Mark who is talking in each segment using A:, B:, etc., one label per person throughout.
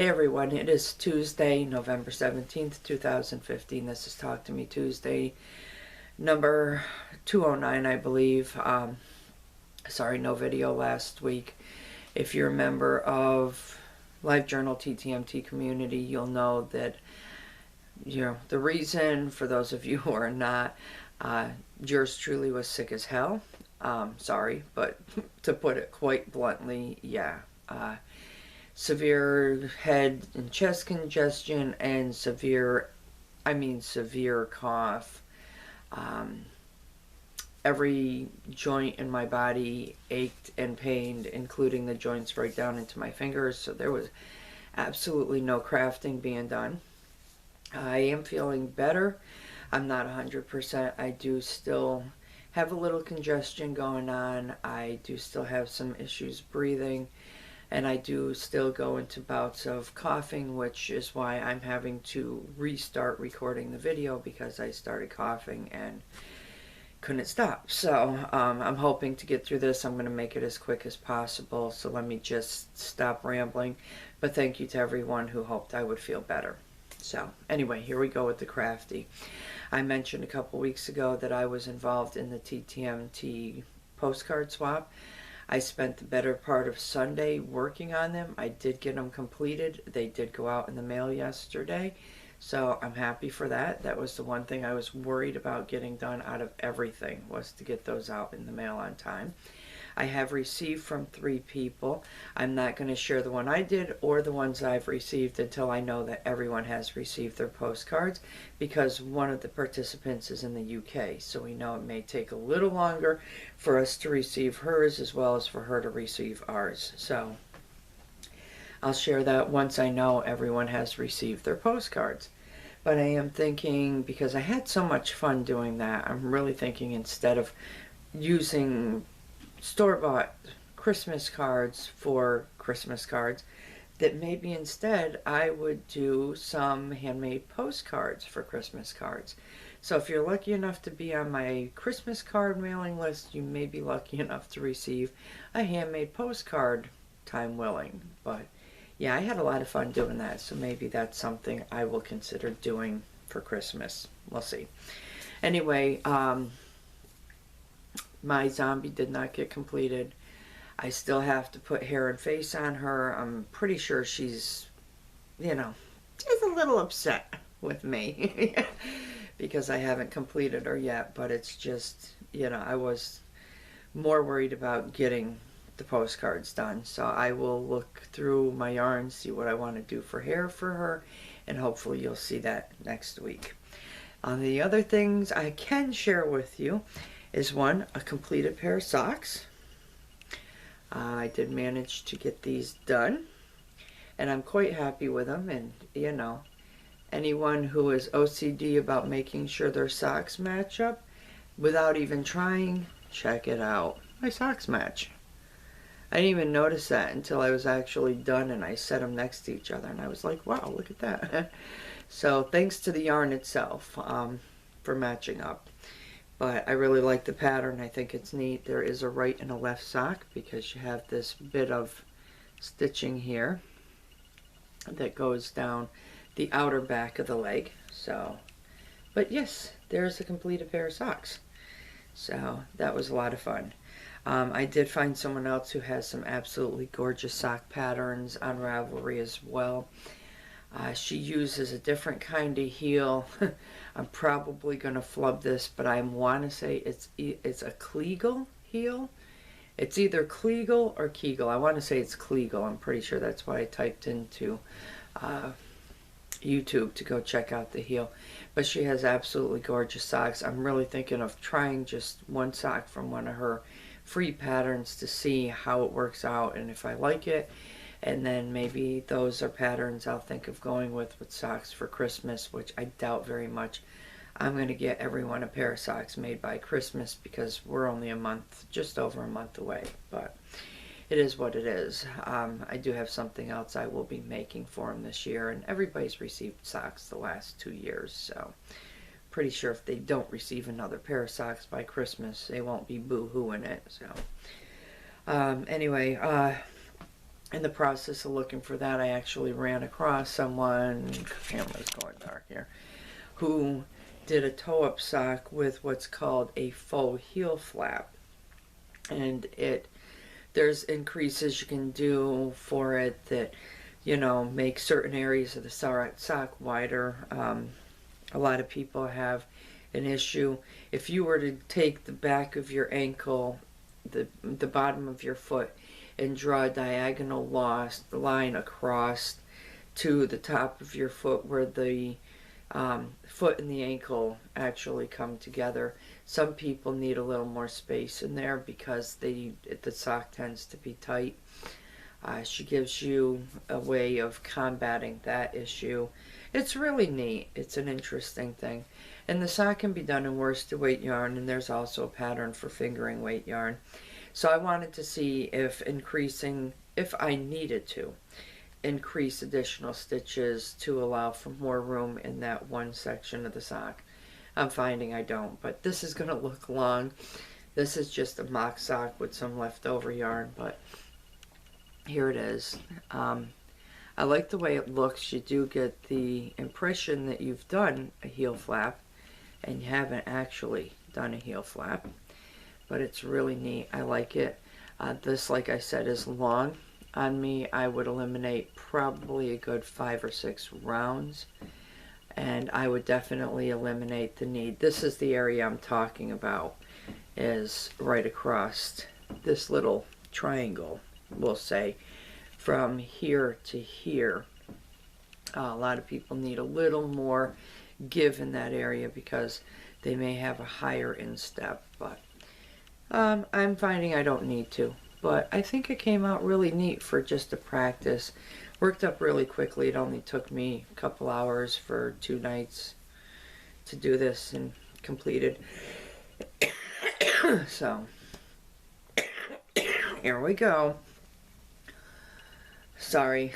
A: Hey everyone, it is Tuesday, November 17th, 2015. This is Talk to Me Tuesday, number 209, I believe. Sorry, no video last week. If you're a member of LiveJournal TTMT community, you'll know that, the reason, for those of you who are not, yours truly was sick as hell. Sorry, but to put it quite bluntly, yeah. Severe head and chest congestion and severe cough. Every joint in my body ached and pained, including the joints right down into my fingers, so there was absolutely no crafting being done. I am feeling better. I'm not 100%. I do still have a little congestion going on. I do still have some issues breathing. And I do still go into bouts of coughing, which is why I'm having to restart recording the video, because I started coughing and couldn't stop. So I'm hoping to get through this. I'm going to make it as quick as possible. So let me just stop rambling. But thank you to everyone who hoped I would feel better. So anyway, here we go with the crafty. I mentioned a couple weeks ago that I was involved in the TTMT postcard swap. I spent the better part of Sunday working on them. I did get them completed. They did go out in the mail yesterday, so I'm happy for that. That was the one thing I was worried about getting done out of everything, was to get those out in the mail on time. I have received from 3 people. I'm not going to share the one I did or the ones I've received until I know that everyone has received their postcards, because one of the participants is in the UK, so we know it may take a little longer for us to receive hers as well as for her to receive ours. So I'll share that once I know everyone has received their postcards. But I am thinking, because I had so much fun doing that, I'm really thinking, instead of using store-bought Christmas cards for Christmas cards, that maybe instead I would do some handmade postcards for Christmas cards. So if you're lucky enough to be on my Christmas card mailing list, you may be lucky enough to receive a handmade postcard, time willing. But yeah, I had a lot of fun doing that, so maybe that's something I will consider doing for Christmas. We'll see. Anyway, my zombie did not get completed. I still have to put hair and face on her. I'm pretty sure she's, just a little upset with me because I haven't completed her yet, but it's just, I was more worried about getting the postcards done. So I will look through my yarn, see what I want to do for hair for her, and hopefully you'll see that next week. The other things I can share with you is, one, a completed pair of socks. I did manage to get these done, and I'm quite happy with them. And anyone who is OCD about making sure their socks match up without even trying, check it out. My socks match. I didn't even notice that until I was actually done and I set them next to each other, and I was like, wow, look at that. So thanks to the yarn itself for matching up. But I really like the pattern. I think it's neat. There is a right and a left sock, because you have this bit of stitching here that goes down the outer back of the leg. So, but yes, there's a completed pair of socks. So that was a lot of fun. I did find someone else who has some absolutely gorgeous sock patterns on Ravelry as well. She uses a different kind of heel. I'm probably going to flub this, but I want to say it's a kleegle heel. It's either kleegle or keegle. I want to say it's kleegle. I'm pretty sure that's what I typed into YouTube to go check out the heel. But she has absolutely gorgeous socks. I'm really thinking of trying just one sock from one of her free patterns to see how it works out and if I like it. And then maybe those are patterns I'll think of going with socks for Christmas, which I doubt very much. I'm going to get everyone a pair of socks made by Christmas, because we're only just over a month away. But it is what it is. I do have something else I will be making for them this year, and everybody's received socks the last 2 years, so pretty sure if they don't receive another pair of socks by Christmas, they won't be boo-hooing it. So anyway, in the process of looking for that, I actually ran across someone, camera's going dark here, who did a toe-up sock with what's called a faux heel flap. And there's increases you can do for it that, you know, make certain areas of the sock wider. A lot of people have an issue. If you were to take the back of your ankle, the bottom of your foot, and draw a diagonal line across to the top of your foot where the foot and the ankle actually come together. Some people need a little more space in there because the sock tends to be tight. She gives you a way of combating that issue. It's really neat. It's an interesting thing. And the sock can be done in worsted weight yarn, and there's also a pattern for fingering weight yarn. So I wanted to see if I needed to, increase additional stitches to allow for more room in that one section of the sock. I'm finding I don't, but this is going to look long. This is just a mock sock with some leftover yarn, but here it is. I like the way it looks. You do get the impression that you've done a heel flap, and you haven't actually done a heel flap, but it's really neat. I like it. This, like I said, is long on me. I would eliminate probably a good 5 or 6 rounds, and I would definitely eliminate the need. This is the area I'm talking about, is right across this little triangle, we'll say, from here to here. A lot of people need a little more give in that area because they may have a higher instep, but I'm finding I don't need to. But I think it came out really neat for just a practice. Worked up really quickly. It only took me a couple hours for 2 nights to do this and completed. So, here we go. Sorry.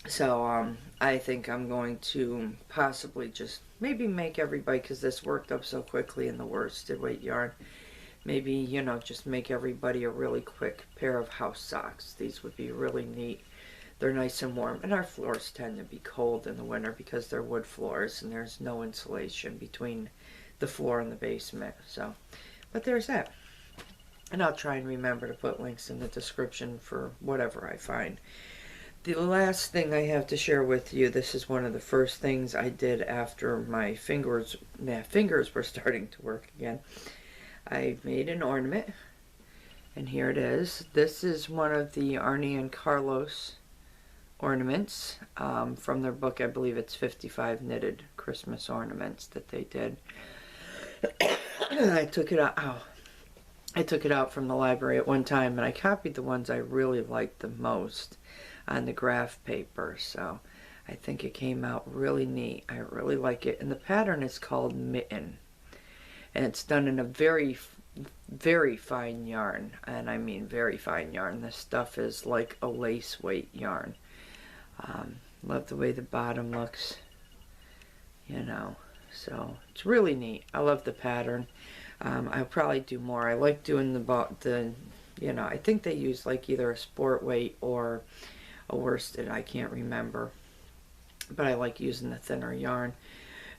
A: So, I think I'm going to possibly just maybe make everybody, because this worked up so quickly in the worsted weight yarn, maybe, you know, just make everybody a really quick pair of house socks. These would be really neat. They're nice and warm, and our floors tend to be cold in the winter because they're wood floors and there's no insulation between the floor and the basement. So, but there's that. And I'll try and remember to put links in the description for whatever I find. The last thing I have to share with you, this is one of the first things I did after my fingers were starting to work again. I made an ornament, and here it is. This is one of the Arnie and Carlos ornaments from their book. I believe it's 55 Knitted Christmas Ornaments that they did. I took it out. Oh, I took it out from the library at one time, and I copied the ones I really liked the most on the graph paper. So I think it came out really neat. I really like it, and the pattern is called Mitten. And it's done in a very, very fine yarn. And I mean very fine yarn. This stuff is like a lace weight yarn. Love the way the bottom looks, you know. So it's really neat. I love the pattern. I'll probably do more. I like doing the you know, I think they use like either a sport weight or a worsted. I can't remember. But I like using the thinner yarn.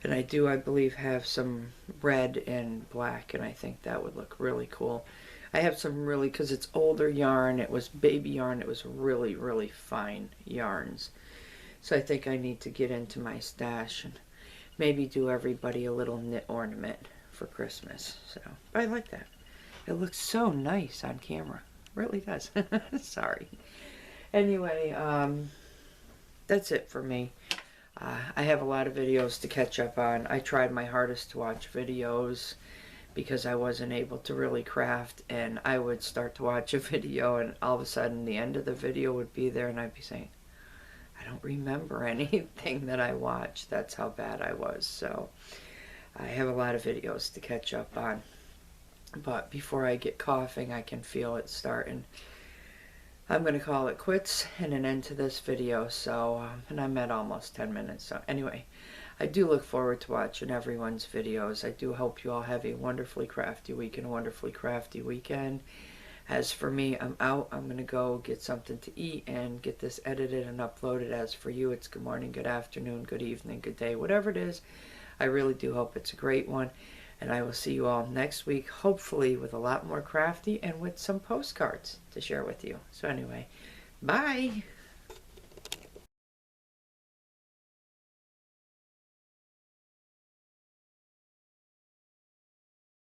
A: And I do, I believe, have some red and black, and I think that would look really cool. I have some really, because it's older yarn, it was baby yarn, it was really, really fine yarns. So I think I need to get into my stash and maybe do everybody a little knit ornament for Christmas. So, but I like that. It looks so nice on camera. It really does. Sorry. Anyway, that's it for me. I have a lot of videos to catch up on. I tried my hardest to watch videos because I wasn't able to really craft, and I would start to watch a video and all of a sudden the end of the video would be there and I'd be saying, I don't remember anything that I watched. That's how bad I was. So I have a lot of videos to catch up on. But before I get coughing, I can feel it starting. I'm going to call it quits and an end to this video. So, and I'm at almost 10 minutes. So anyway, I do look forward to watching everyone's videos. I do hope you all have a wonderfully crafty week and a wonderfully crafty weekend. As for me, I'm out. I'm going to go get something to eat and get this edited and uploaded. As for you, it's good morning, good afternoon, good evening, good day, whatever it is. I really do hope it's a great one. And I will see you all next week, hopefully with a lot more crafty and with some postcards to share with you. So anyway, bye.